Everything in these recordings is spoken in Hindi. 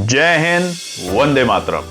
जय हिंद, वंदे मातरम।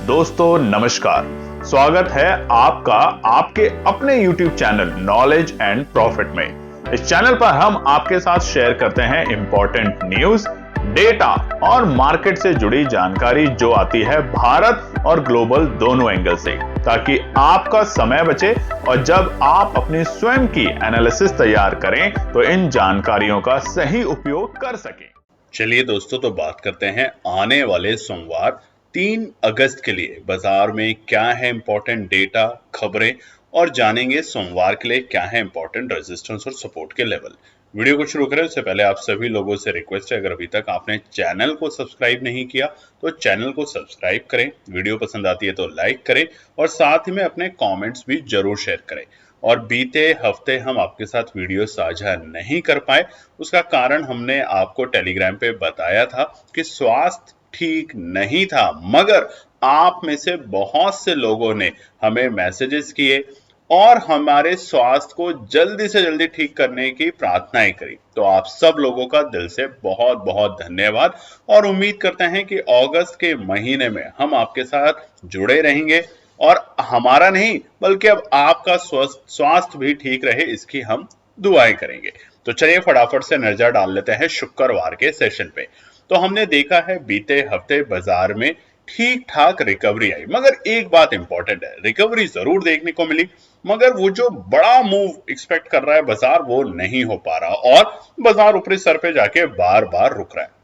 दोस्तों नमस्कार, स्वागत है आपका आपके अपने YouTube channel knowledge and profit में। इस चैनल पर हम आपके साथ शेयर करते हैं इंपॉर्टेंट न्यूज, डेटा और मार्केट से जुड़ी जानकारी जो आती है भारत और ग्लोबल दोनों एंगल से, ताकि आपका समय बचे और जब आप अपनी स्वयं की एनालिसिस तैयार करें तो इन जानकारियों का सही उपयोग कर सकें। चलिए दोस्तों, तो बात करते हैं आने वाले सोमवार 3 अगस्त के लिए बाजार में क्या है इंपॉर्टेंट डेटा, खबरें और जानेंगे सोमवार के लिए क्या है इंपॉर्टेंट रेजिस्टेंस और सपोर्ट के लेवल। वीडियो को शुरू करें उससे पहले आप सभी लोगों से रिक्वेस्ट है, अगर अभी तक आपने चैनल को सब्सक्राइब नहीं किया तो चैनल को सब्सक्राइब करें, वीडियो पसंद आती है तो लाइक करें और साथ ही में अपने कमेंट्स भी जरूर शेयर करें। और बीते हफ्ते हम आपके साथ वीडियो साझा नहीं कर पाए, उसका कारण हमने आपको टेलीग्राम पे बताया था कि स्वास्थ्य ठीक नहीं था, मगर आप में से बहुत से लोगों ने हमें मैसेजेस किए और हमारे स्वास्थ्य को जल्दी से जल्दी ठीक करने की प्रार्थनाएं करी। तो आप सब लोगों का दिल से बहुत बहुत धन्यवाद और उम्मीद करते हैं कि अगस्त के महीने में हम आपके साथ जुड़े रहेंगे और हमारा नहीं बल्कि अब आपका स्वास्थ्य भी ठीक रहे, इसकी हम दुआएं करेंगे। तो चलिए फटाफट से नजर डाल लेते हैं शुक्रवार के सेशन पे। तो हमने देखा है बीते हफ्ते बाजार में ठीक ठाक रिकवरी आई, मगर एक बात इंपॉर्टेंट है, रिकवरी जरूर देखने को मिली मगर वो जो बड़ा मूव एक्सपेक्ट कर रहा है बाजार वो नहीं हो पा रहा और बाजार ऊपरी स्तर पे जाके बार बार रुक रहा है।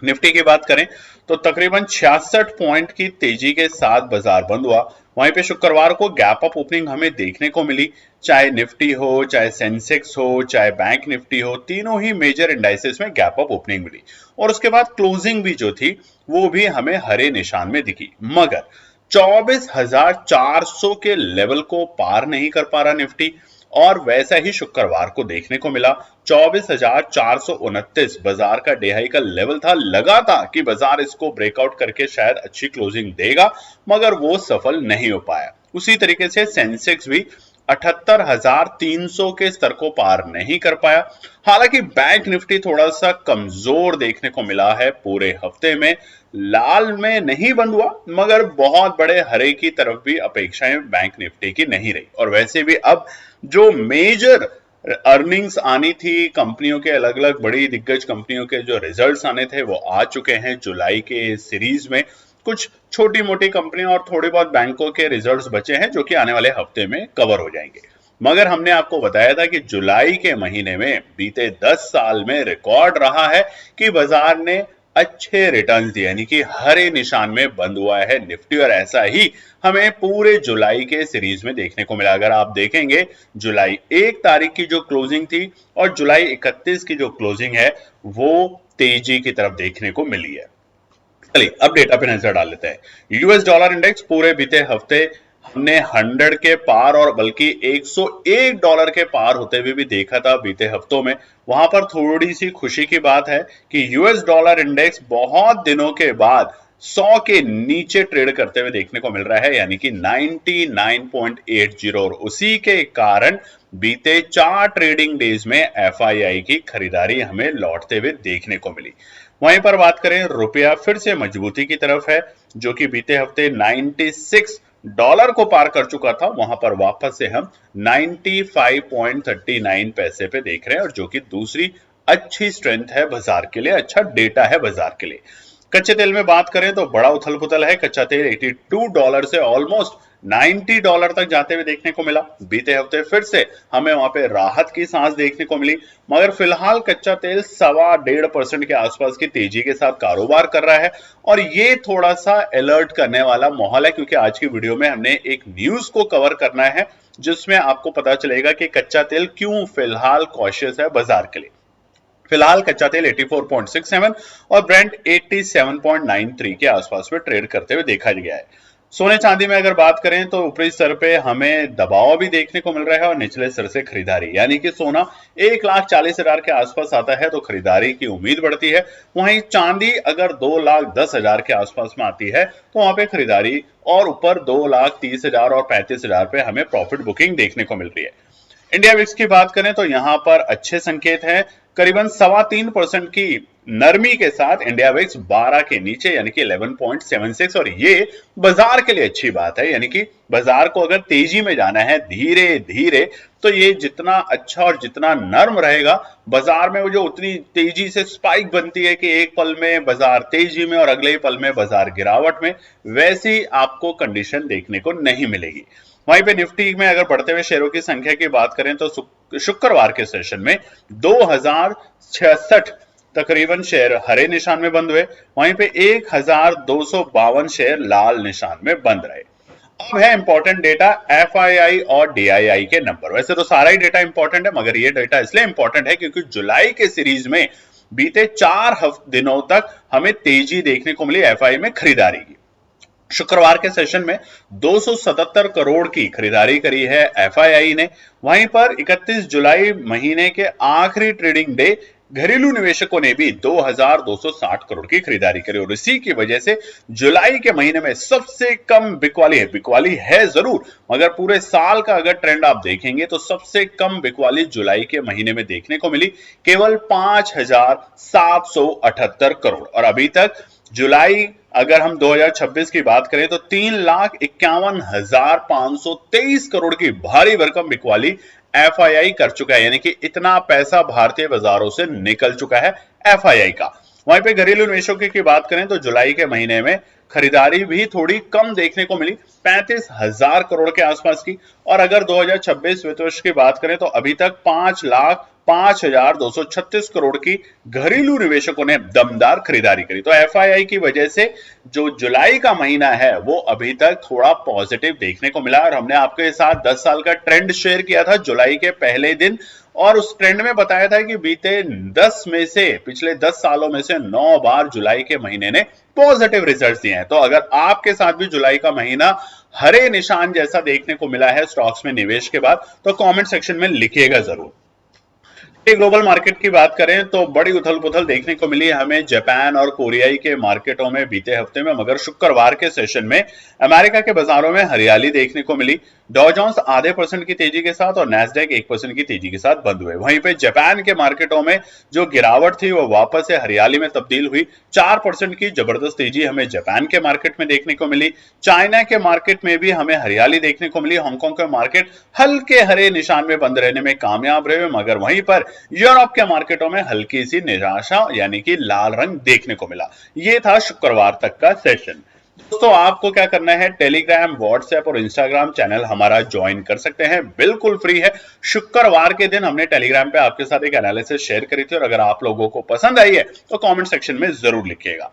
निफ्टी की बात करें तो तकरीबन 66 पॉइंट की तेजी के साथ बाजार बंद हुआ। वहीं पे शुक्रवार को गैप अप ओपनिंग हमें देखने को मिली, चाहे निफ्टी हो, चाहे सेंसेक्स हो, चाहे बैंक निफ्टी हो, तीनों ही मेजर इंडाइसेस में गैप अप ओपनिंग मिली और उसके बाद क्लोजिंग भी जो थी वो भी हमें हरे निशान में दिखी, मगर 24,400 के लेवल को पार नहीं कर पा रहा निफ्टी। और वैसा ही शुक्रवार को देखने को मिला, 24,429 बाजार का डे हाई का लेवल था। लगा था कि बाजार इसको ब्रेकआउट करके शायद अच्छी क्लोजिंग देगा, मगर वो सफल नहीं हो पाया। उसी तरीके से सेंसेक्स भी 78,300 के स्तर को पार नहीं कर पाया। हालांकि बैंक निफ्टी थोड़ा सा कमजोर देखने को मिला है, पूरे हफ्ते में लाल में नहीं बंद हुआ मगर बहुत बड़े हरे की तरफ भी अपेक्षाएं बैंक निफ्टी की नहीं रही। और वैसे भी अब जो मेजर अर्निंग्स आनी थी कंपनियों के, अलग अलग बड़ी दिग्गज कंपनियों के जो रिजल्ट्स आने थे वो आ चुके हैं जुलाई के सीरीज में। कुछ छोटी मोटी कंपनियां और थोड़े बहुत बैंकों के रिजल्ट्स बचे हैं जो कि आने वाले हफ्ते में कवर हो जाएंगे। मगर हमने आपको बताया था कि जुलाई के महीने में बीते 10 साल में रिकॉर्ड रहा है कि बाजार ने अच्छे रिटर्न्स दिए, यानी कि हरे निशान में बंद हुआ है निफ्टी, और ऐसा ही हमें पूरे जुलाई के सीरीज में देखने को मिला। अगर आप देखेंगे जुलाई 1 तारीख की जो क्लोजिंग थी और जुलाई 31 की जो क्लोजिंग है वो तेजी की तरफ देखने को मिली है। चलिए अब डेटा पे नजर डाल लेते हैं। यूएस डॉलर इंडेक्स पूरे बीते हफ्ते हमने 100 के पार और बल्कि 101 डॉलर के पार होते हुए भी देखा था बीते हफ्तों में। वहां पर थोड़ी सी खुशी की बात है कि यूएस डॉलर इंडेक्स बहुत दिनों के बाद 100 के नीचे ट्रेड करते हुए देखने को मिल रहा है, यानी कि 99.80, और उसी के कारण बीते 4 ट्रेडिंग डेज में एफआईआई की खरीदारी हमें लौटते हुए देखने को मिली। वहीं पर बात करें, रुपया फिर से मजबूती की तरफ है, जो कि बीते हफ्ते 96 डॉलर को पार कर चुका था, वहां पर वापस से हम 95.39 पैसे पे देख रहे हैं, और जो कि दूसरी अच्छी स्ट्रेंथ है बाजार के लिए, अच्छा डेटा है बाजार के लिए। कच्चे तेल में बात करें तो बड़ा उथल पुथल है, कच्चा तेल 82 डॉलर से ऑलमोस्ट 90 डॉलर तक जाते हुए देखने को मिला। बीते हफ्ते फिर से हमें वहां पे राहत की सांस देखने को मिली, मगर फिलहाल कच्चा तेल 1.25% के आसपास की तेजी के साथ कारोबार कर रहा है और ये थोड़ा सा अलर्ट करने वाला माहौल है, क्योंकि आज की वीडियो में हमने एक न्यूज को कवर करना है जिसमें आपको पता चलेगा कि कच्चा तेल क्यों फिलहाल कॉशियस है बाजार के लिए। फिलहाल कच्चा तेल 84.67 और ब्रेंट 87.93 के आसपास में ट्रेड करते हुए देखा गया है। सोने चांदी में अगर बात करें तो ऊपरी स्तर पे हमें दबाव भी देखने को मिल रहा है और निचले स्तर से खरीदारी, यानी कि सोना 1,40,000 के आसपास आता है तो खरीदारी की उम्मीद बढ़ती है। वहीं चांदी अगर 2,10,000 के आसपास में आती है तो वहां पे खरीदारी, और ऊपर 2,30,000 और 35,000 पे हमें प्रॉफिट बुकिंग देखने को मिल रही है। इंडिया विक्स की बात करें तो यहां पर अच्छे संकेत हैं, करीबन 3.25% की नरमी के साथ इंडिया विक्स 12 के नीचे यानी कि 11.76। और ये बाजार के लिए अच्छी बात है, यानी कि बाजार को अगर तेजी में जाना है धीरे धीरे, तो ये जितना अच्छा और जितना नर्म रहेगा बाजार में, वो जो उतनी तेजी से स्पाइक बनती है कि एक पल में बाजार तेजी में और अगले ही पल में बाजार गिरावट में, वैसी आपको कंडीशन देखने को नहीं मिलेगी। वहीं पे निफ्टी में अगर बढ़ते हुए शेयरों की संख्या की बात करें तो शुक्रवार के सेशन में 2066 तकरीबन शेयर हरे निशान में बंद हुए, वहीं पे 1252 शेयर लाल निशान में बंद रहे। अब है इंपॉर्टेंट डेटा एफआईआई और डीआईआई के नंबर। वैसे तो सारा ही डेटा इंपॉर्टेंट है, मगर ये डेटा इसलिए इंपॉर्टेंट है क्योंकि जुलाई के सीरीज में बीते 4 दिनों तक हमें तेजी देखने को मिली एफआई में खरीदारी की। शुक्रवार के सेशन में 277 करोड़ की खरीदारी करी है एफआईआई ने। वहीं पर 31 जुलाई महीने के आखिरी ट्रेडिंग डे घरेलू निवेशकों ने भी 2260 करोड़ की खरीदारी करी, और इसी की वजह से जुलाई के महीने में सबसे कम बिकवाली है जरूर, मगर पूरे साल का अगर ट्रेंड आप देखेंगे तो सबसे कम बिकवाली जुलाई के महीने में देखने को मिली, केवल 5778 करोड़। और अभी तक जुलाई अगर हम 2026 की बात करें तो 3,51,523 करोड़ की भारी भरकम बिकवाली एफआईआई कर चुका है, यानी कि इतना पैसा भारतीय बाजारों से निकल चुका है एफआईआई का। वहीं पे घरेलू निवेशकों की बात करें तो जुलाई के महीने में खरीदारी भी थोड़ी कम देखने को मिली, 35,000 करोड़ के आसपास की। और अगर 2026 वित्त वर्ष की बात करें तो अभी तक 5,05,236 करोड़ की घरेलू निवेशकों ने दमदार खरीदारी करी। तो एफआईआई की वजह से जो जुलाई का महीना है वो अभी तक थोड़ा पॉजिटिव देखने को मिला, और हमने आपके साथ 10 साल का ट्रेंड शेयर किया था जुलाई के पहले दिन, और उस ट्रेंड में बताया था कि बीते 10 में से पिछले 10 सालों में से 9 बार जुलाई के महीने ने पॉजिटिव रिजल्ट्स दिए हैं। तो अगर आपके साथ भी जुलाई का महीना हरे निशान जैसा देखने को मिला है स्टॉक्स में निवेश के बाद, तो कमेंट सेक्शन में लिखिएगा जरूर। ग्लोबल मार्केट की बात करें तो बड़ी उथल पुथल देखने को मिली हमें जापान और कोरियाई के मार्केटों में बीते हफ्ते में, मगर शुक्रवार के सेशन में अमेरिका के बाजारों में हरियाली देखने को मिली। डॉ जोन्स आधे % की तेजी के साथ और नैस्डैक 1% की तेजी के साथ बंद हुए। वहीं पे जापान के मार्केटों में जो गिरावट थी वो वापस से हरियाली में तब्दील हुई, 4% की जबरदस्त तेजी हमें जापान के मार्केट में देखने को मिली। चाइना के मार्केट में भी हमें हरियाली देखने को मिली। हांगकांग के मार्केट हल्के हरे निशान में बंद रहने में कामयाब रहे, मगर वहीं पर यूरोप के मार्केटों में हल्की सी निराशा यानी कि लाल रंग देखने को मिला। यह था शुक्रवार तक का सेशन। दोस्तों, आपको क्या करना है, टेलीग्राम, व्हाट्सएप और इंस्टाग्राम चैनल हमारा ज्वाइन कर सकते हैं, बिल्कुल फ्री है। शुक्रवार के दिन हमने टेलीग्राम पे आपके साथ एक एनालिसिस शेयर करी थी, और अगर आप लोगों को पसंद आई है तो कमेंट सेक्शन में जरूर लिखिएगा।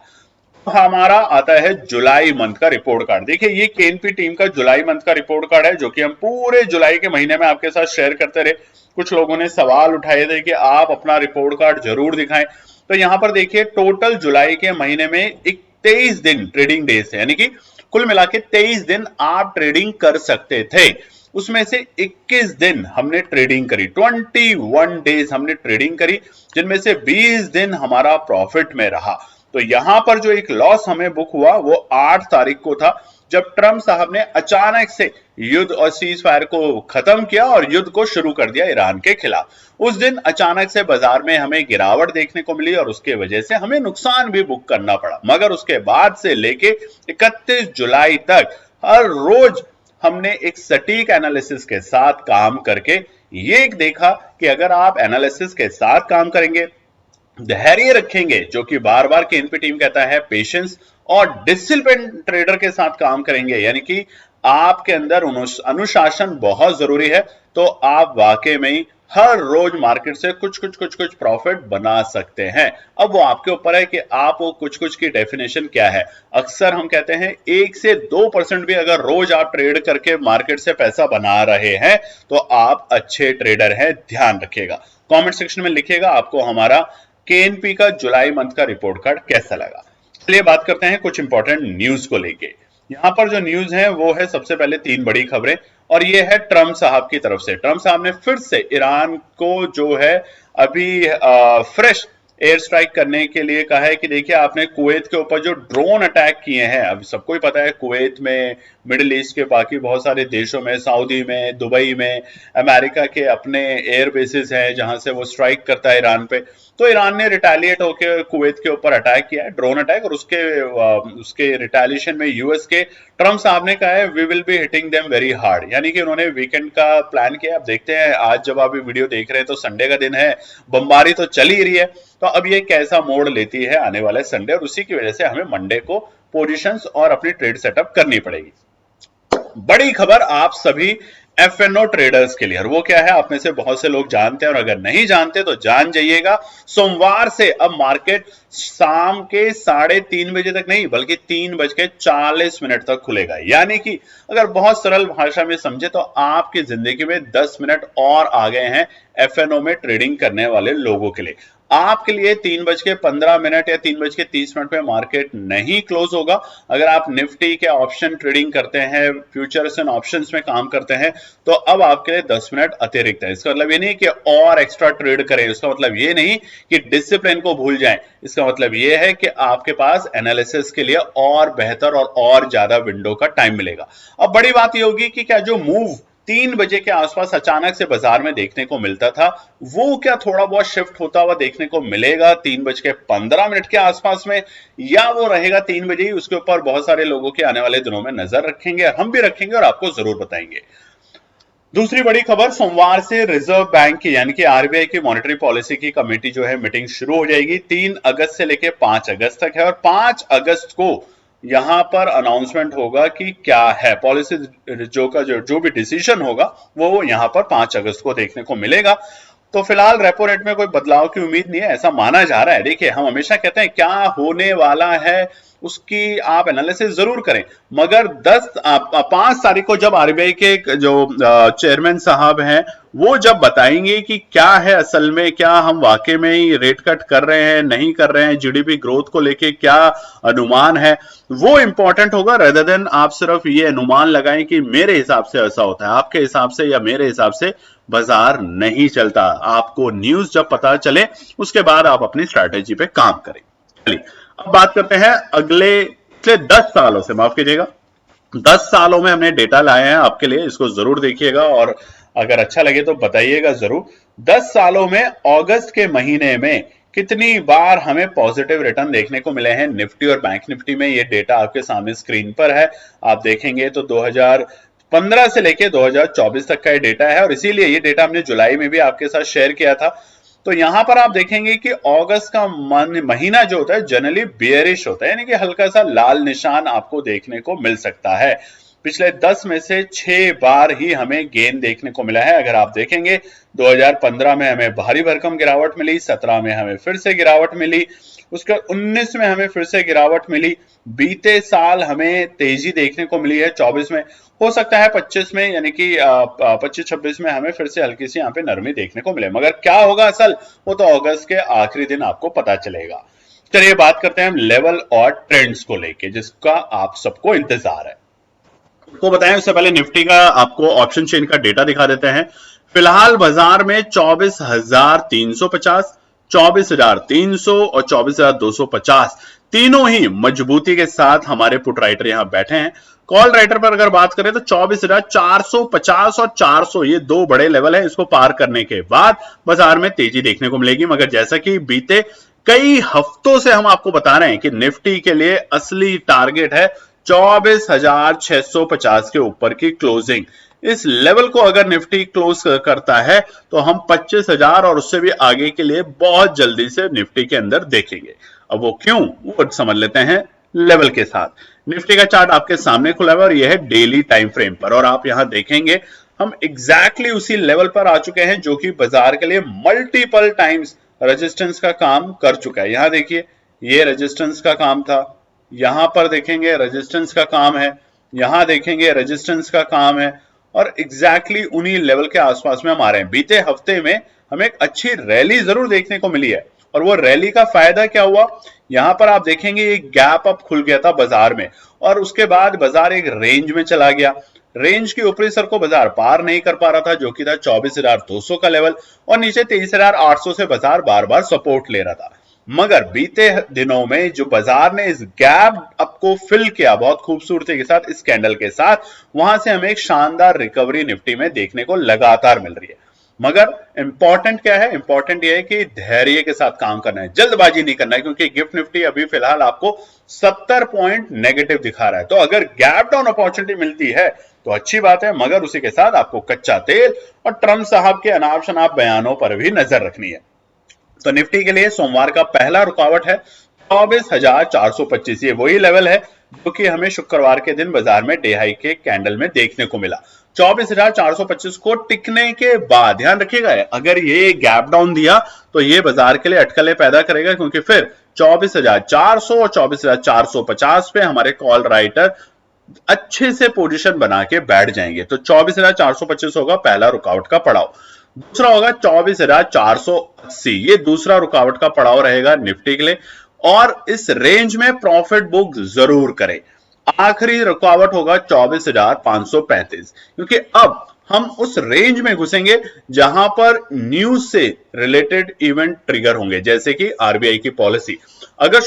हमारा आता है जुलाई मंथ का रिपोर्ट कार्ड। देखिए, ये केएनपी टीम का जुलाई मंथ का रिपोर्ट कार्ड है, जो कि हम पूरे जुलाई के महीने में आपके साथ शेयर करते रहे। कुछ लोगों ने सवाल उठाए थे कि आप अपना रिपोर्ट कार्ड जरूर दिखाएं, तो यहां पर देखिए टोटल जुलाई के महीने में 23 दिन ट्रेडिंग डेज है, यानी कि कुल मिला के 23 दिन आप ट्रेडिंग कर सकते थे। उसमें से 21 दिन हमने ट्रेडिंग करी, 21 डेज हमने ट्रेडिंग करी, जिनमें से 20 दिन हमारा प्रॉफिट में रहा। तो यहां पर जो एक लॉस हमें बुक हुआ वो 8 तारीख को था, जब ट्रंप साहब ने अचानक से युद्ध और सीज फायर को खत्म किया और युद्ध को शुरू कर दिया ईरान के खिलाफ। उस दिन अचानक से बाजार में हमें गिरावट देखने को मिली और उसके वजह से हमें नुकसान भी बुक करना पड़ा, मगर उसके बाद से लेके 31 जुलाई तक हर रोज हमने एक सटीक एनालिसिस के साथ काम करके ये देखा कि अगर आप एनालिसिस के साथ काम करेंगे, धैर्य रखेंगे, जो कि बार बार केएनपी टीम कहता है, पेशेंस और डिसिप्लिन ट्रेडर के साथ काम करेंगे, यानी कि आपके अंदर अनुशासन बहुत जरूरी है, तो आप वाकई में ही हर रोज मार्केट से कुछ प्रॉफिट बना सकते हैं। अब वो आपके ऊपर है कि आप वो कुछ की डेफिनेशन क्या है। अक्सर हम कहते हैं 1 से 2% भी अगर रोज आप ट्रेड करके मार्केट से पैसा बना रहे हैं तो आप अच्छे ट्रेडर हैं, ध्यान रखिएगा। कमेंट सेक्शन में लिखिएगा आपको हमारा केएनपी का जुलाई मंथ का रिपोर्ट कार्ड कैसा लगा। चलिए बात करते हैं कुछ इंपॉर्टेंट न्यूज को लेके। यहां पर जो न्यूज है वो है सबसे पहले 3 बड़ी खबरें, और ये है ट्रंप साहब की तरफ से। ट्रंप साहब ने फिर से ईरान को जो है अभी फ्रेश एयर स्ट्राइक करने के लिए कहा है कि देखिए, आपने कुवैत के ऊपर जो ड्रोन अटैक किए हैं, अब सबको ही पता है कुवैत में मिडिल ईस्ट के बाकी बहुत सारे देशों में, सऊदी में, दुबई में, अमेरिका के अपने एयर बेसिस हैं जहां से वो स्ट्राइक करता है ईरान पे। तो ईरान ने रिटेलिएट होकर कुवैत के ऊपर अटैक किया है, ड्रोन अटैक, और उसके रिटेलिएशन में यूएस के ट्रम्प साहब ने कहा है we will be hitting them very hard, यानी कि उन्होंने वीकेंड का प्लान किया। अब देखते हैं, आज जब आप ये वीडियो देख रहे हैं तो संडे का दिन है, बमबारी तो चल ही रही है, तो अब ये कैसा मोड़ लेती है आने वाले संडे, और उसी की वजह से हमें मंडे को पोजीशंस और अपनी ट्रेड सेटअप करनी पड़ेगी। बड़ी खबर आप सभी एफएनओ ट्रेडर्स के लिए, और वो क्या है आप में से बहुत से लोग जानते हैं, और अगर नहीं जानते तो जान जाइएगा। सोमवार से अब मार्केट शाम के 3:30 बजे तक नहीं बल्कि 3:40 तक खुलेगा, यानी कि अगर बहुत सरल भाषा में समझे तो आपकी जिंदगी में 10 मिनट और आ गए हैं एफएनओ में ट्रेडिंग करने वाले लोगों के लिए। आपके लिए 3:15 या 3:30 पे मार्केट नहीं क्लोज होगा। अगर आप निफ्टी के ऑप्शन ट्रेडिंग करते हैं, फ्यूचर्स एंड ऑप्शंस में काम करते हैं, तो अब आपके लिए 10 मिनट अतिरिक्त है। इसका मतलब ये नहीं कि और एक्स्ट्रा ट्रेड करें, इसका मतलब ये नहीं कि डिसिप्लिन को भूल जाएं, इसका मतलब ये है कि आपके पास एनालिसिस के लिए और बेहतर और ज्यादा विंडो का टाइम मिलेगा। अब बड़ी बात ये होगी कि क्या जो मूव 3 बजे के आसपास अचानक से बाजार में देखने को मिलता था, वो क्या थोड़ा बहुत शिफ्ट होता हुआ देखने को मिलेगा 3:15 के आसपास में, या वो रहेगा 3 बजे ही? उसके ऊपर बहुत सारे लोगों के आने वाले दिनों में नजर रखेंगे, हम भी रखेंगे और आपको जरूर बताएंगे। दूसरी बड़ी खबर, सोमवार से रिजर्व बैंक की यानी कि आरबीआई की मॉनेटरी पॉलिसी की कमेटी जो है मीटिंग शुरू हो जाएगी। 3 अगस्त से लेकर 5 अगस्त तक है, और 5 अगस्त को यहां पर अनाउंसमेंट होगा कि क्या है पॉलिसी, जो भी डिसीजन होगा वो यहां पर 5 अगस्त को देखने को मिलेगा। तो फिलहाल रेपो रेट में कोई बदलाव की उम्मीद नहीं है, ऐसा माना जा रहा है। देखिए, हम हमेशा कहते हैं क्या होने वाला है उसकी आप एनालिसिस जरूर करें, मगर 5 तारीख को जब आरबीआई के जो चेयरमैन साहब हैं वो जब बताएंगे कि क्या है असल में, क्या हम वाकई में ही रेट कट कर रहे हैं, नहीं कर रहे हैं, जीडीपी ग्रोथ को लेके क्या अनुमान है, वो इंपॉर्टेंट होगा, रेदर देन आप सिर्फ ये अनुमान लगाएं कि मेरे हिसाब से ऐसा होता है, आपके हिसाब से या मेरे हिसाब से बाजार नहीं चलता। आपको न्यूज जब पता चले उसके बाद आप अपनी स्ट्रैटेजी पे काम करें। चलिए अब बात करते हैं अगले 10 सालों से, माफ कीजिएगा 10 सालों में हमने डेटा लाए हैं आपके लिए, इसको जरूर देखिएगा और अगर अच्छा लगे तो बताइएगा जरूर। 10 सालों में अगस्त के महीने में कितनी बार हमें पॉजिटिव रिटर्न देखने को मिले हैं निफ्टी और बैंक निफ्टी में, ये डेटा आपके सामने स्क्रीन पर है, आप देखेंगे तो 2015 से लेके 2024 तक का ये डेटा है, और इसीलिए ये डेटा हमने जुलाई में भी आपके साथ शेयर किया था। तो यहां पर आप देखेंगे कि अगस्त का महीना जो होता है जनरली बियरिश होता है, यानी कि हल्का सा लाल निशान आपको देखने को मिल सकता है। पिछले 10 में से 6 बार ही हमें गेन देखने को मिला है। अगर आप देखेंगे 2015 में हमें भारी भरकम गिरावट मिली, 17 में हमें फिर से गिरावट मिली, उसके 19 में हमें फिर से गिरावट मिली, बीते साल हमें तेजी देखने को मिली है 24 में, हो सकता है 25 में यानी कि 25-26 में हमें फिर से हल्की सी यहाँ पे नरमी देखने को मिले, मगर क्या होगा असल वो तो अगस्त के आखिरी दिन आपको पता चलेगा। चलिए बात करते हैं हम लेवल और ट्रेंड्स को लेके जिसका आप सबको इंतजार है। को बताएं उससे पहले निफ्टी का आपको ऑप्शन चेन का डेटा दिखा देते हैं। फिलहाल बाजार में 24,350, 24,300 और 24,250 तीनों ही मजबूती के साथ हमारे पुट राइटर यहां बैठे हैं। कॉल राइटर पर अगर बात करें तो 24,450 और 400 ये दो बड़े लेवल है, इसको पार करने के बाद बाजार में तेजी देखने को मिलेगी। मगर जैसा कि बीते कई हफ्तों से हम आपको बता रहे हैं कि निफ्टी के लिए असली टारगेट है 24,650 के ऊपर की क्लोजिंग। इस लेवल को अगर निफ्टी क्लोज करता है तो हम 25,000 और उससे भी आगे के लिए बहुत जल्दी से निफ्टी के अंदर देखेंगे। अब वो क्यों, वो समझ लेते हैं लेवल के साथ। निफ्टी का चार्ट आपके सामने खुला हुआ और यह है डेली टाइम फ्रेम पर, और आप यहां देखेंगे हम एग्जैक्टली उसी लेवल पर आ चुके हैं जो कि बाजार के लिए मल्टीपल टाइम्स रेजिस्टेंस का काम कर चुका है। यहां देखिए ये रेजिस्टेंस का काम था, यहां पर देखेंगे रेजिस्टेंस का काम है, यहां देखेंगे रेजिस्टेंस का काम है, और एग्जैक्टली उन्हीं लेवल के आसपास में हम आ रहे हैं। बीते हफ्ते में हमें एक अच्छी रैली जरूर देखने को मिली है, और वो रैली का फायदा क्या हुआ, यहां पर आप देखेंगे एक गैप अप खुल गया था बाजार में, और उसके बाद बाजार एक रेंज में चला गया। रेंज की ऊपरी सर को बाजार पार नहीं कर पा रहा था जो कि था 24,200 का लेवल, और नीचे 23,800 से बाजार बार बार सपोर्ट ले रहा था। मगर बीते दिनों में जो बाजार ने इस गैप अप को फिल किया बहुत खूबसूरती के साथ इस कैंडल के साथ, वहां से हमें एक शानदार रिकवरी निफ्टी में देखने को लगातार मिल रही है। मगर इंपॉर्टेंट क्या है? इंपॉर्टेंट यह है कि धैर्य के साथ काम करना है, जल्दबाजी नहीं करना है, क्योंकि गिफ्ट निफ्टी अभी फिलहाल आपको 70 पॉइंट नेगेटिव दिखा रहा है। तो अगर गैप डाउन अपॉर्चुनिटी मिलती है तो अच्छी बात है, मगर उसी के साथ आपको कच्चा तेल और ट्रम्प साहब के अनाप शनाप बयानों पर भी नजर रखनी है। तो निफ्टी के लिए सोमवार का पहला रुकावट है 24,425। ये वही लेवल है जो कि हमें शुक्रवार के दिन बाजार में डे हाई के कैंडल में देखने को मिला। 24,425 को टिकने के बाद ध्यान रखिएगा, अगर ये गैप डाउन दिया तो ये बाजार के लिए अटकलें पैदा करेगा, क्योंकि फिर 24,400 और 24,450 पे हमारे कॉल राइटर अच्छे से पोजीशन बना के बैठ जाएंगे। तो 24,425 होगा पहला रुकावट का पड़ाव। दूसरा होगा 24,480, ये दूसरा रुकावट का पड़ाव रहेगा निफ्टी के लिए, और इस रेंज में प्रॉफिट बुक जरूर करें। आखिरी रुकावट होगा 24,535, क्योंकि अब हम उस रेंज में घुसेंगे जहां पर न्यूज से रिलेटेड इवेंट ट्रिगर होंगे, जैसे कि आरबीआई की पॉलिसी। अगर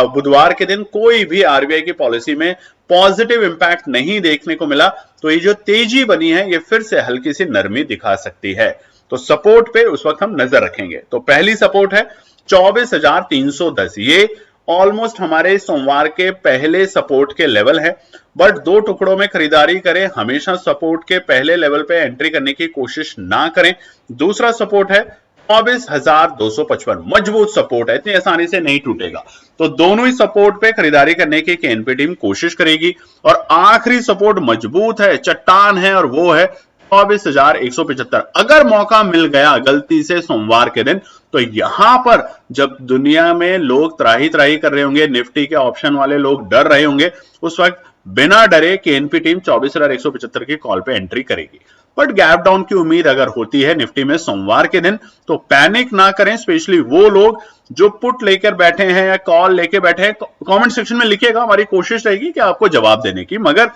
बुधवार के दिन कोई भी आरबीआई की पॉलिसी में पॉजिटिव इंपैक्ट नहीं देखने को मिला तो ये जो तेजी बनी है ये फिर से हल्की सी नरमी दिखा सकती है। तो सपोर्ट पे उस वक्त हम नजर रखेंगे। तो पहली सपोर्ट है 24,310, ये ऑलमोस्ट हमारे सोमवार के पहले सपोर्ट के लेवल है, बट दो टुकड़ों में खरीदारी करें, हमेशा सपोर्ट के पहले लेवल पे एंट्री करने की कोशिश ना करें। दूसरा सपोर्ट है 24,255, मजबूत सपोर्ट है, इतनी आसानी से नहीं टूटेगा। तो दोनों ही सपोर्ट पे खरीदारी करने की केएनपी टीम कोशिश करेगी। और आखिरी सपोर्ट मजबूत है, चट्टान है, और वो है 24,175। अगर मौका मिल गया गलती से सोमवार के दिन, तो यहां पर जब दुनिया में लोग त्राही त्राही कर रहे होंगे, निफ्टी के ऑप्शन वाले लोग डर रहे होंगे, उस वक्त बिना डरे केएनपी टीम 24,175 की कॉल पे एंट्री करेगी। बट गैप डाउन की उम्मीद अगर होती है निफ्टी में सोमवार के दिन, तो पैनिक ना करें, स्पेशली वो लोग जो पुट लेकर बैठे हैं या कॉल लेके बैठे हैं। कमेंट सेक्शन में लिखिएगा, हमारी कोशिश रहेगी कि आपको जवाब देने की, मगर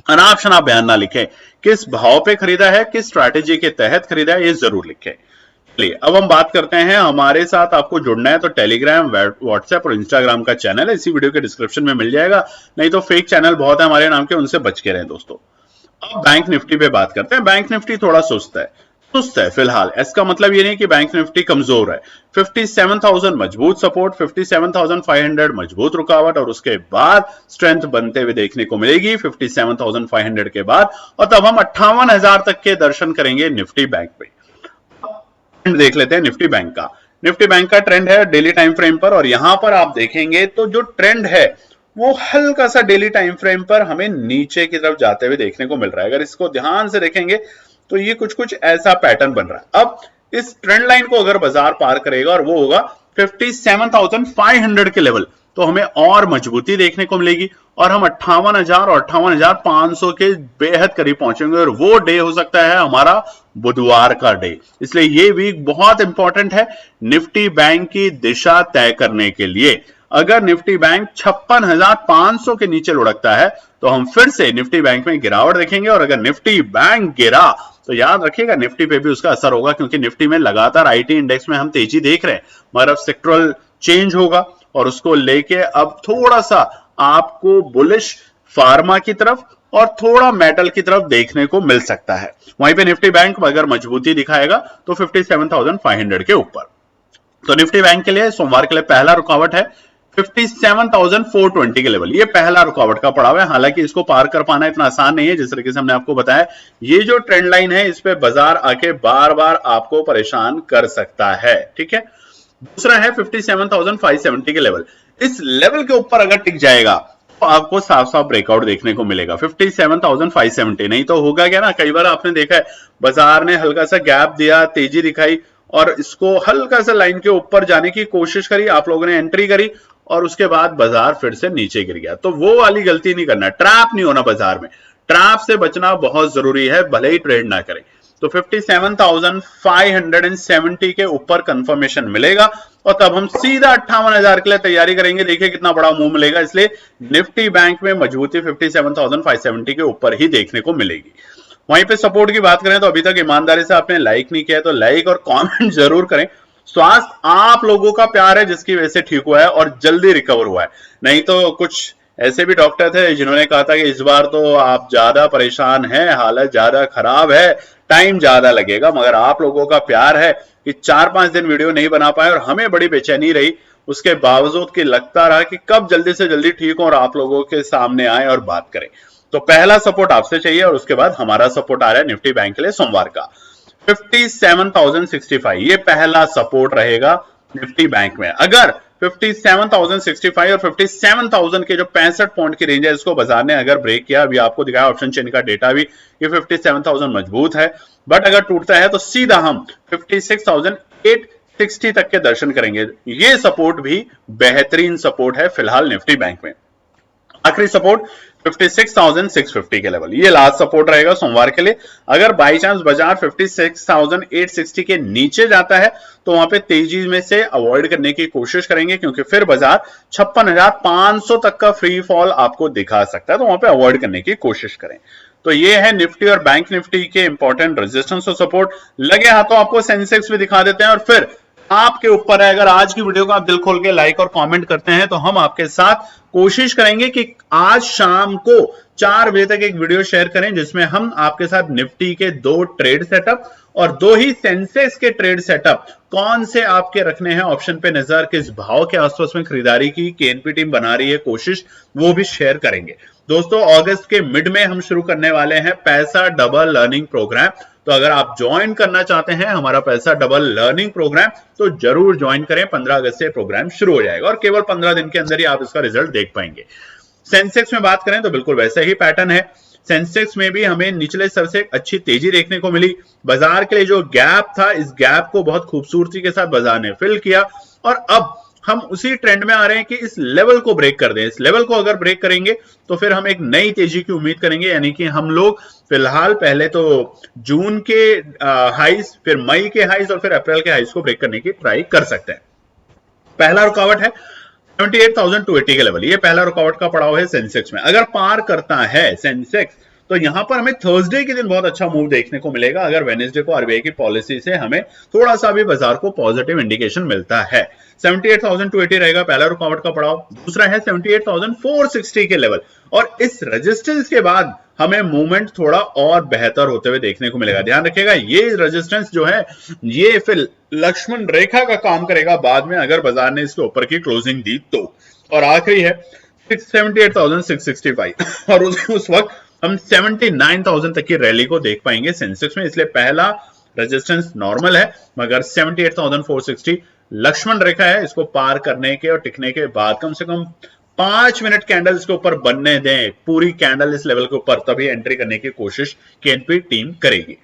अनाप शनाप बयान ना लिखें। किस भाव पे खरीदा है, किस स्ट्रैटेजी के तहत खरीदा है, ये जरूर लिखें। चलिए अब हम बात करते हैं, हमारे साथ आपको जुड़ना है तो टेलीग्राम, व्हाट्सएप और इंस्टाग्राम का चैनल है, इसी वीडियो के डिस्क्रिप्शन में मिल जाएगा। नहीं तो फेक चैनल बहुत है हमारे नाम के, उनसे बच के रहें दोस्तों। अब बैंक निफ्टी पे बात करते हैं। बैंक निफ्टी थोड़ा सुस्त है फिलहाल। इसका मतलब ये नहीं कि बैंक निफ्टी कमजोर है। 57,000 मजबूत सपोर्ट, 57,500 मजबूत रुकावट, और उसके बाद स्ट्रेंथ बनते हुए देखने को मिलेगी 57,500 के बाद, और तब हम 58,000 तक के दर्शन करेंगे निफ्टी बैंक पे। देख लेते हैं निफ्टी बैंक का। निफ्टी बैंक का ट्रेंड है डेली टाइम फ्रेम पर, और यहां पर आप देखेंगे तो जो ट्रेंड है वो हल्का सा डेली टाइम फ्रेम पर हमें नीचे की तरफ जाते हुए देखने को मिल रहा है। अगर इसको ध्यान से देखेंगे तो ये कुछ ऐसा पैटर्न बन रहा है। अब इस ट्रेंड लाइन को अगर बाजार पार करेगा और वो होगा 57,500 के लेवल, तो हमें और मजबूती देखने को मिलेगी, और हम 58,000 और 58,500 के बेहद करीब पहुंचेंगे, और वो डे हो सकता है हमारा बुधवार का डे। इसलिए ये वीक बहुत इंपॉर्टेंट है निफ्टी बैंक की दिशा तय करने के लिए। अगर निफ्टी बैंक 56,500 के नीचे लुढ़कता है तो हम फिर से निफ्टी बैंक में गिरावट देखेंगे, और अगर निफ्टी बैंक गिरा तो याद रखिएगा निफ्टी पे भी उसका असर होगा, क्योंकि निफ्टी में लगातार आईटी इंडेक्स में हम तेजी देख रहे हैं, मगर अब सेक्टरल चेंज होगा और उसको लेके अब थोड़ा सा आपको बुलिश फार्मा की तरफ और थोड़ा मेटल की तरफ देखने को मिल सकता है। वहीं पे निफ्टी बैंक अगर मजबूती दिखाएगा तो 57,500 के ऊपर। तो निफ्टी बैंक के लिए सोमवार के लिए पहला रुकावट है 57,420 के लेवल। ये पहला रुकावट का पड़ाव है, हालांकि इसको पार कर पाना इतना आसान नहीं है। जिस तरीके से हमने आपको बताया, ये जो ट्रेंड लाइन है इस पे बाजार आके बार बार आपको परेशान कर सकता है, ठीक है। दूसरा है 57,570 के लेवल। इस लेवल के ऊपर अगर टिक जाएगा तो आपको साफ साफ ब्रेकआउट देखने को मिलेगा 57,570। नहीं तो होगा क्या ना, कई बार आपने देखा है बाजार ने हल्का सा गैप दिया, तेजी दिखाई, और इसको हल्का सा लाइन के ऊपर जाने की कोशिश करी, आप लोगों ने एंट्री करी, और उसके बाद बाजार फिर से नीचे गिर गया। तो वो वाली गलती नहीं करना, ट्रैप नहीं होना बाजार में। ट्रैप से बचना बहुत जरूरी है, भले ही ट्रेड ना करें। तो 57,570 के ऊपर कंफर्मेशन मिलेगा, और तब हम सीधा 58,000 के लिए तैयारी करेंगे। देखिए कितना बड़ा मूव मिलेगा, इसलिए निफ्टी बैंक में मजबूती 57,570 के ऊपर ही देखने को मिलेगी। वहीं पे सपोर्ट की बात करें तो अभी तक ईमानदारी से आपने लाइक नहीं किया है तो लाइक और कमेंट जरूर करें, स्वास्थ्य आप लोगों का प्यार है जिसकी वजह से ठीक हुआ है और जल्दी रिकवर हुआ है। नहीं तो कुछ ऐसे भी डॉक्टर थे जिन्होंने कहा था कि इस बार तो आप ज्यादा परेशान हैं, हालत ज्यादा खराब है, टाइम ज्यादा लगेगा। मगर आप लोगों का प्यार है कि 4-5 दिन वीडियो नहीं बना पाए और हमें बड़ी बेचैनी रही, उसके बावजूद कि लगता रहा कि कब जल्दी से जल्दी ठीक हो और आप लोगों के सामने आए और बात करें। तो पहला सपोर्ट आपसे चाहिए और उसके बाद हमारा सपोर्ट आ रहा है निफ्टी बैंक के लिए सोमवार का 57,065। ये पहला सपोर्ट रहेगा निफ्टी बैंक में। अगर 57,065 और 57,000 के जो 65 पॉइंट की रेंज है इसको बाजार ने अगर ब्रेक किया, अभी आपको दिखाया ऑप्शन चेन का डेटा भी, ये 57,000 मजबूत है। बट अगर टूटता है तो सीधा हम 56,860 तक के दर्शन करेंगे। ये सपोर्ट भी बेहतरीन सपोर्ट है फिलहाल निफ्टी बैंक में। आखिरी सपोर्ट 56,650 के लेवल, ये लास्ट सपोर्ट रहेगा सोमवार के लिए। अगर बाई चांस बाजार 56,860 के नीचे जाता है तो वहां पे तेजी में से अवॉइड करने की कोशिश करेंगे, क्योंकि फिर बाजार 56,500 तक का फ्री फॉल आपको दिखा सकता है, तो वहां पे अवॉइड करने की कोशिश करें। तो ये है निफ्टी और बैंक निफ्टी के इंपॉर्टेंट रेजिस्टेंस और सपोर्ट। लगे हाथों आपको सेंसेक्स भी दिखा देते हैं और फिर आपके ऊपर है। अगर आज की वीडियो को आप दिल खोल के लाइक और कमेंट करते हैं तो हम आपके साथ कोशिश करेंगे कि आज शाम को 4 बजे तक एक वीडियो शेयर करें जिसमें हम आपके साथ निफ्टी के 2 ट्रेड सेटअप और 2 ही सेंसेक्स के ट्रेड सेटअप कौन से आपके रखने हैं, ऑप्शन पे नजर, किस भाव के आसपास में खरीदारी की केएनपी टीम बना रही है कोशिश, वो भी शेयर करेंगे। दोस्तों अगस्त के मिड में हम शुरू करने वाले हैं पैसा डबल लर्निंग प्रोग्राम। तो अगर आप ज्वाइन करना चाहते हैं हमारा पैसा डबल लर्निंग प्रोग्राम तो जरूर ज्वाइन करें। 15 अगस्त से प्रोग्राम शुरू हो जाएगा और केवल 15 दिन के अंदर ही आप इसका रिजल्ट देख पाएंगे। सेंसेक्स में बात करें तो बिल्कुल वैसा ही पैटर्न है। सेंसेक्स में भी हमें निचले स्तर से अच्छी तेजी देखने को मिली। बाजार के लिए जो गैप था, इस गैप को बहुत खूबसूरती के साथ बाजार ने फिल किया और अब हम उसी ट्रेंड में आ रहे हैं कि इस लेवल को ब्रेक कर दें। इस लेवल को अगर ब्रेक करेंगे तो फिर हम एक नई तेजी की उम्मीद करेंगे, यानी कि हम लोग फिलहाल पहले तो जून के हाइज, फिर मई के हाइज और फिर अप्रैल के हाइज को ब्रेक करने की ट्राई कर सकते हैं। पहला रुकावट है 78,280 के लेवल, ये पहला रुकावट का पड़ाव है सेंसेक्स में। अगर पार करता है सेंसेक्स तो यहां पर हमें थर्सडे के दिन बहुत अच्छा मूव देखने को मिलेगा, अगर वेडनेसडे को आरबीआई की पॉलिसी से हमें थोड़ा सा भी बाजार को पॉजिटिव इंडिकेशन मिलता है। 78,280 रहेगा पहला रुकावट का पड़ाव। दूसरा है 78,460 के लेवल और इस रेजिस्टेंस के बाद हमें मूवमेंट थोड़ा और बेहतर होते हुए देखने को मिलेगा। ध्यान रखिएगा ये रेजिस्टेंस जो है ये फिर लक्ष्मण रेखा का काम करेगा बाद में, अगर बाजार ने इसके ऊपर की क्लोजिंग दी तो। और आखिरी है 78,665 और उस वक्त हम 79,000 तक की रैली को देख पाएंगे सेंसेक्स में। इसलिए पहला रेजिस्टेंस नॉर्मल है, मगर 78,460 लक्ष्मण रेखा है। इसको पार करने के और टिकने के बाद कम से कम 5 मिनट कैंडल इसके ऊपर बनने दें, पूरी कैंडल इस लेवल के ऊपर, तभी एंट्री करने की कोशिश केएनपी टीम करेगी।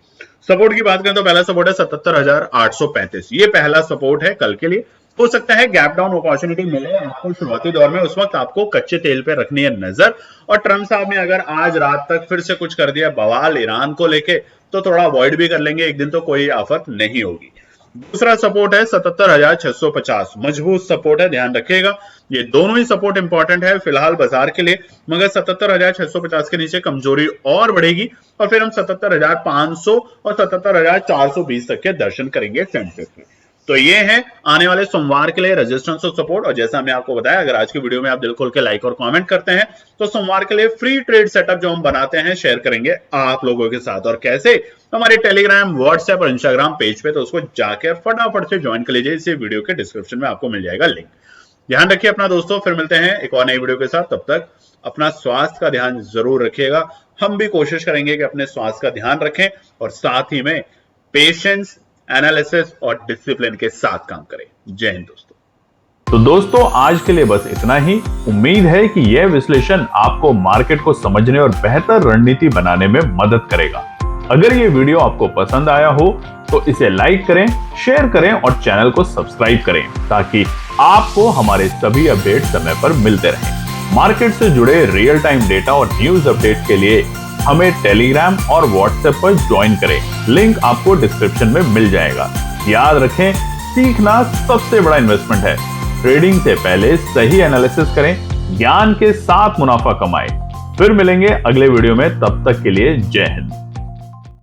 सपोर्ट की बात करें तो पहला सपोर्ट है 77,835, ये पहला सपोर्ट है कल के लिए। हो सकता है गैप डाउन अपॉर्चुनिटी मिले आपको शुरुआती दौर में, उस वक्त आपको कच्चे तेल पे रखनी है नजर। और ट्रम्प साहब ने अगर आज रात तक फिर से कुछ कर दिया बवाल ईरान को लेके तो थोड़ा अवॉइड भी कर लेंगे, एक दिन तो कोई आफत नहीं होगी। दूसरा सपोर्ट है 77,650, मजबूत सपोर्ट है, ध्यान रखिएगा। ये दोनों ही सपोर्ट इंपॉर्टेंट है फिलहाल बाजार के लिए, मगर 77,650 के नीचे कमजोरी और बढ़ेगी और फिर हम 77,500 और 77,420 तक के दर्शन करेंगे सेंसेक्स में। तो ये है आने वाले सोमवार के लिए रेजिस्टेंस और सपोर्ट। और जैसा हमने आपको बताया, अगर आज की वीडियो में आप दिल खोल के लाइक और कमेंट करते हैं तो सोमवार के लिए फ्री ट्रेड सेटअप जो हम बनाते हैं शेयर करेंगे आप लोगों के साथ। और कैसे, हमारे टेलीग्राम, व्हाट्सएप और इंस्टाग्राम पेज पे, तो उसको जाकर फटाफट से ज्वाइन कर लीजिए, इसे वीडियो के डिस्क्रिप्शन में आपको मिल जाएगा लिंक। ध्यान रखिए अपना दोस्तों, फिर मिलते हैं एक और नई वीडियो के साथ। तब तक अपना स्वास्थ्य का ध्यान जरूर रखिएगा। हम भी कोशिश करेंगे कि अपने स्वास्थ्य का ध्यान रखें और साथ ही में पेशेंस, एनालिसिस और डिसिप्लिन के साथ काम करें। जय हिंद दोस्तों। तो दोस्तों आज के लिए बस इतना ही। उम्मीद है कि यह विश्लेषण आपको मार्केट को समझने और बेहतर रणनीति बनाने में मदद करेगा। अगर ये वीडियो आपको पसंद आया हो तो इसे लाइक करें, शेयर करें और चैनल को सब्सक्राइब करें ताकि आपको हमारे सभी अपडेट समय पर मिलते रहें। मार्केट से जुड़े रियल टाइम डेटा और न्यूज अपडेट के लिए हमें टेलीग्राम और व्हाट्सएप पर ज्वाइन करें, लिंक आपको डिस्क्रिप्शन में मिल जाएगा। याद रखें, सीखना सबसे बड़ा इन्वेस्टमेंट है। ट्रेडिंग से पहले सही एनालिसिस करें, ज्ञान के साथ मुनाफा कमाएं। फिर मिलेंगे अगले वीडियो में, तब तक के लिए जय हिंद।